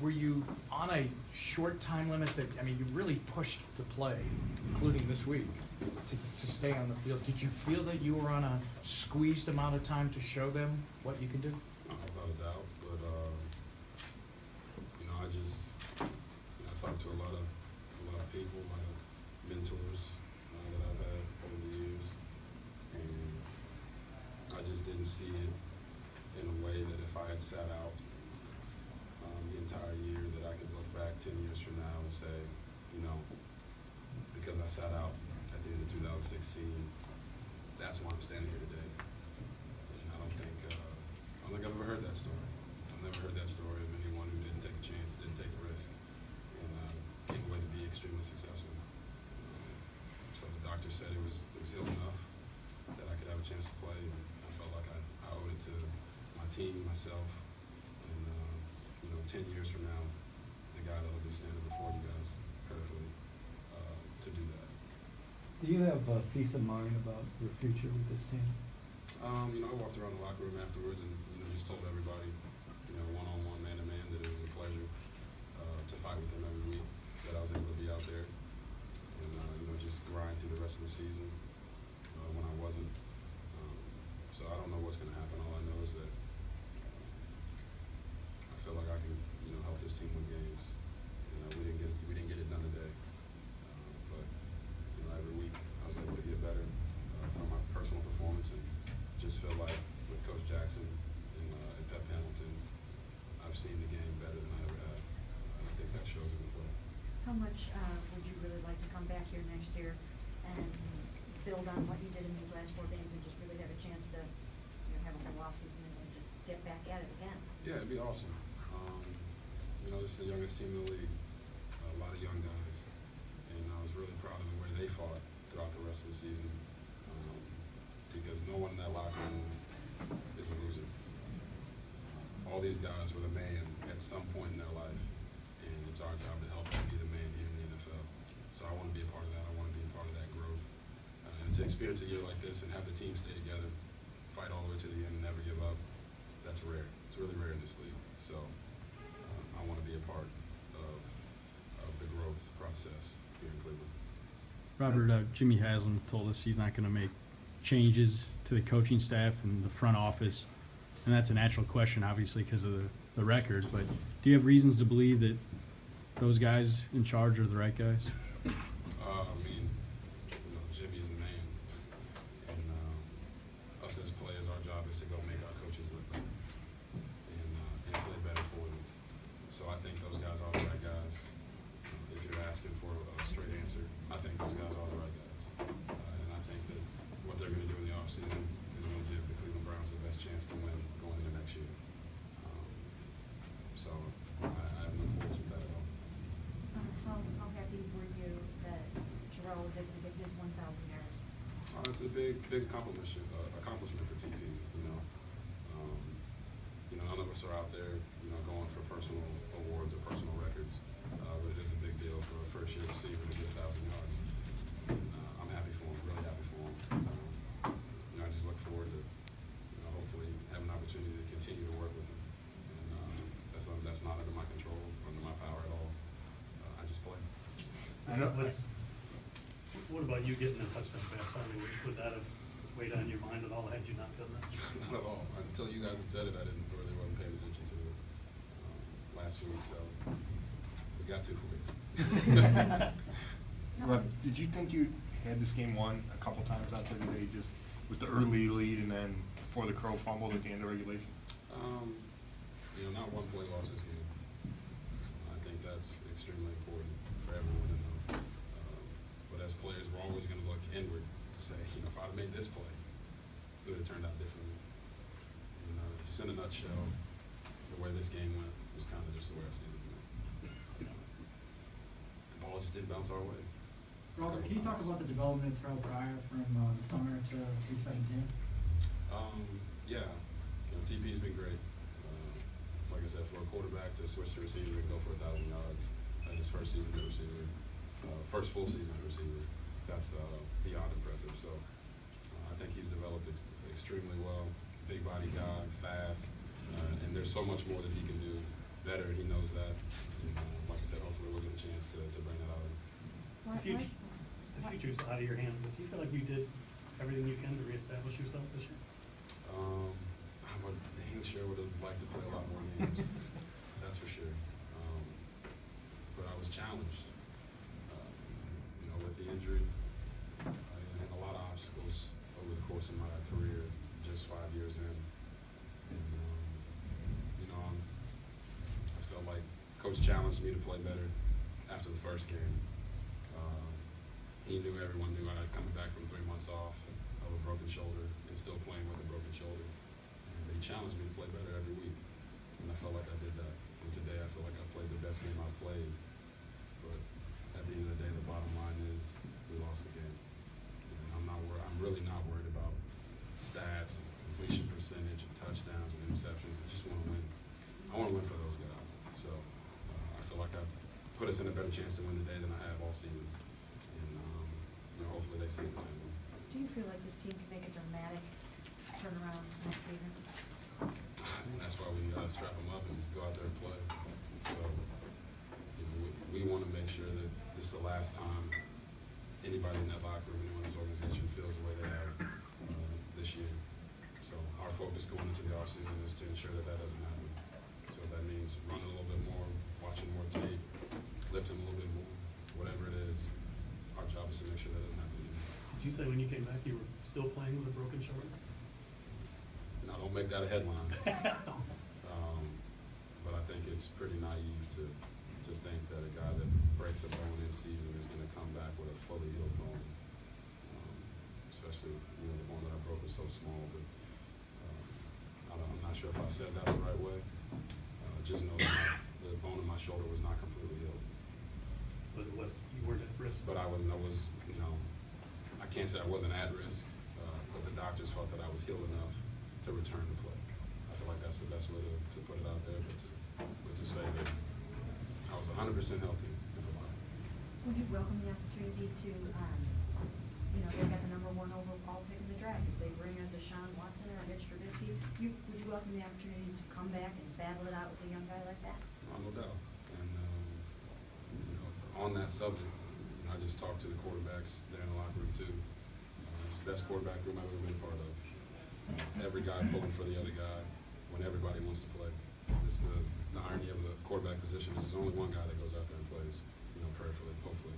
were you on a short time limit that, I mean, you really pushed to play, including this week, to stay on the field. Did you feel that you were on a squeezed amount of time to show them what you can do? Without a doubt, but I talked to a lot of people, a lot of mentors that I've had over the years, and I just didn't see it in a way that if I had sat out the entire year, that I could look back 10 years from now and say, because I sat out at the end of 2016, that's why I'm standing here today. And I don't think I've ever heard that story. I've never heard that story of anyone who didn't take a chance, didn't take a risk, and came away to be extremely successful. So the doctor said it was ill enough that I could have a chance to play, and I felt like I owed it to my team, myself, and 10 years from now, the guy that'll be standing before you guys, prayerfully, to do that. Do you have peace of mind about your future with this team? I walked around the locker room afterwards and just told everybody, one-on-one, man-to-man, that it was a pleasure to fight with them every week, that I was able to be out there and just grind through the rest of the season when I wasn't. So I don't know what's going to happen. All I know is that I feel like I can help this team win games. We didn't get it done today, but every week I was able to get better from my personal performance, and just feel like with Coach Jackson and Pep Hamilton, I've seen the game better than I ever have. And I think that shows in the play. How much would you really like to come back here next year and build on what you did in these last 4 games and just really have a chance to have a whole offseason and then just get back at it again? Yeah, it'd be awesome. This is the youngest team in the league, a lot of young guys, and I was really proud of the way they fought throughout the rest of the season, because no one in that locker room is a loser. All these guys were the man at some point in their life, and it's our job to help them be the man here in the NFL. So I want to be a part of that. I want to be a part of that growth. And to experience a year like this and have the team stay together, fight all the way to the end and never give up, that's rare. It's really rare in this league. So I want to be a part of the growth process here in Cleveland. Robert, Jimmy Haslam told us he's not going to make changes to the coaching staff and the front office, and that's a natural question, obviously, because of the record. But do you have reasons to believe that those guys in charge are the right guys? Jimmy's the man, and us as players, our job is to go make our coaches look better and play better for them. So I think those guys are the right guys. If you're asking for a straight answer, I think those guys are the right guys. And I think that what they're going to do in the offseason is going to give the Cleveland Browns the best chance to win going into next year. So I have no qualms with that at all. How happy were you that Terrell was able to get his 1,000 yards? It's a big accomplishment for TP. None of us are out there, going for personal awards or personal records, but it is a big deal for a first-year receiver to get 1,000 yards. I'm happy for him, really happy for him. I just look forward to, hopefully have an opportunity to continue to work with him. And that's not under my control, under my power at all. I just play. What about you getting a touchdown pass? I mean, would that have weighed on your mind at all had you not done that? Not at all. Until you guys had said it, I really wasn't paying attention to it last week, so we got to for you. Rob, did you think you had this game won a couple times out there today, just with the early lead and then before the Crow fumbled at the end of regulation? Not one play lost this game. I think that's extremely important for everyone to know. But as players, we're always going to look inward to say, if I'd have made this play, it would have turned out differently. Just in a nutshell, the way this game went was kind of just the way our season went. The ball just didn't bounce our way. Robert, can you talk about the development throughout Briar from the summer to week 17? Yeah, TP's been great. Like I said, for a quarterback to switch to receiver and go for 1,000 yards in his first season as receiver, first full season as receiver, that's beyond impressive. So I think he's developed extremely well. Big body guy, fast, and there's so much more that he can do better, he knows that. And, like I said, hopefully we'll get a chance to bring that out of him. Why- The future's out of your hands, but do you feel like you did everything you can to reestablish yourself this year? I would dang sure would have liked to play a lot more games. That's for sure. But I was challenged. With the injury, and a lot of obstacles over the course of my career, just 5 years in. And, I felt like Coach challenged me to play better after the first game. Everyone knew I had coming back from 3 months off of a broken shoulder and still playing with a broken shoulder. And they challenged me to play better every week. And I felt like I did that. And today I feel like I played the best game I've played. But at the end of the day, the bottom line is we lost the game. And I'm really not worried about stats and completion percentage and touchdowns and interceptions. I just want to win. I want to win for those guys. So I feel like I put us in a better chance to win today than I have all season. And hopefully they see it the same way. Do you feel like this team can make a dramatic turnaround next season? And that's why we gotta strap them up and go out there and play. So, we want to make sure that this is the last time anybody in that locker room, anyone in this organization feels the way they have this year. So our focus going into the offseason is to ensure that that doesn't happen. So if that means running a little bit more, watching more tape, lifting a little bit more, whatever it is, our job is to make sure that doesn't happen anymore. Did you say when you came back you were still playing with a broken shoulder? Now, don't make that a headline. But I think it's pretty naive to think that a guy that breaks a bone in season is going to come back with a fully healed bone. Especially, the bone that I broke was so small. But I'm not sure if I said that the right way. Just know that the bone in my shoulder was not completely healed. But it was, you weren't at risk? But I can't say I wasn't at risk, but the doctors felt that I was healed enough to return to play. I feel like that's the best way to put it out there, but to say that I was 100% healthy is a lie. Would you welcome the opportunity to, they got the #1 overall pick in the draft. If they bring in Deshaun Watson or Mitch Trubisky, would you welcome the opportunity to come back and battle it out with a young guy like that? No doubt. And, on that subject, I just talked to the quarterbacks there in the locker room too. It's the best quarterback room I've ever been a part of. Every guy pulling for the other guy when everybody wants to play. It's the irony of the quarterback position is there's only one guy that goes out there and plays, prayerfully, hopefully.